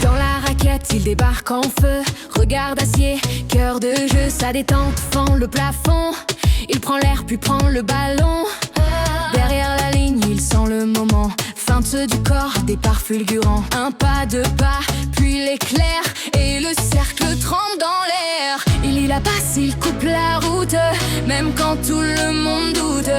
Dans la raquette, il débarque en feu. Regard d'acier, cœur de jeu, sa détente fend le plafond. Il prend l'air puis prend le ballon. Derrière la ligne, il sent le moment. Feinte du corps, départ fulgurant. Un pas, deux pas, puis l'éclair. Et le cercle tremble dans l'air. Il y la passe, il coupe la route. Même quand tout le monde doute.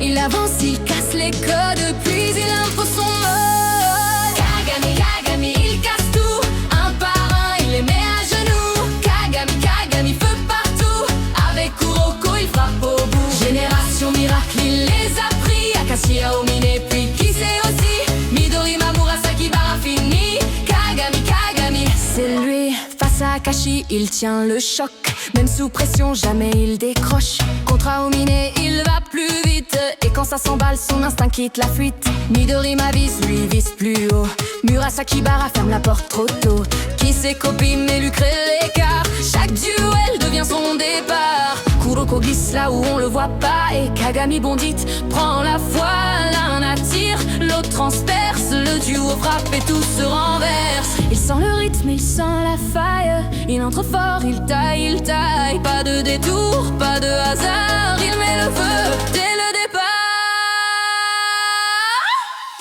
Il avance, il casse les codes. Puis il impose son mode. Kagami, Kagami, il casse tout. Un par un, il les met à genoux. Kagami, Kagami, feu partout. Avec Kuroko, il frappe au bout. Génération miracle, il les a pris. Akashi, Aomine, puis Kisei aussi. Midori, Mamoru, Saki, Barafini. Kagami, Kagami, c'est lui. Face à Akashi, il tient le choc. Même sous pression, jamais il décroche. Contre Aomine, il va plus vite. Et quand ça s'emballe, son instinct quitte la fuite. Midori m'avise, lui vise plus haut. Murasaki Bara ferme la porte trop tôt. Kisei copine mais lui crée l'écart. Chaque duel devient son départ. Kuroko glisse là où on le voit pas. Et Kagami bondit, prend la voie. L'un attire, l'autre transperce. Le duo frappe et tout se renverse. Il sent le rythme, il sent la faille. Il entre fort, il taille, il taille. Pas de détour, pas de hasard. Il met le feu dès le départ.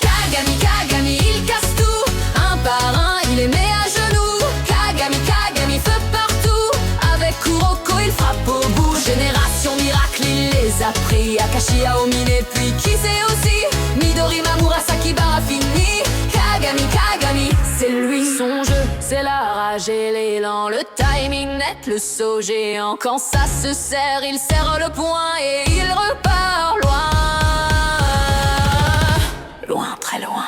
Kagami, Kagami, il casse tout. Un par un, il les met à genoux. Kagami, Kagami, feu partout. Avec Kuroko, il frappe au bout. Génération miracle, il les a pris. Akashi, Aomine, puis Kisei aussi. Midori, Mamoru, Saki, Barafini. Kagami, Kagami, c'est lui. Son jeu, c'est la rage et l'élan. Le timing net, le saut géant. Quand ça se serre, il serre le poing et il repart loin. Loin, très loin.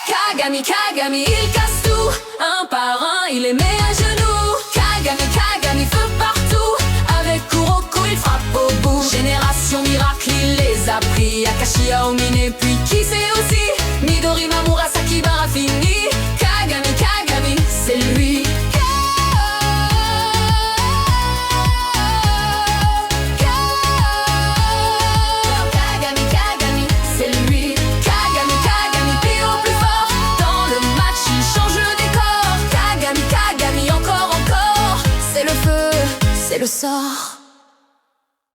Kagami, Kagami, il casse tout. Un par un, il les met à genoux. Kagami, Kagami, feu partout. Avec Kuroko, il frappe au bout. Génération miracle, il les a pris. Akashi, Aomine, puis Kisei aussi. Midori, Mamoru, Saki, Barafini. Kagami, Kagami, c'est lui. Kagami, Kagami, c'est lui. Kagami, Kagami, pire au plus fort. Dans le match, il change le décor. Kagami, Kagami, encore, encore. C'est le feu, c'est le sort.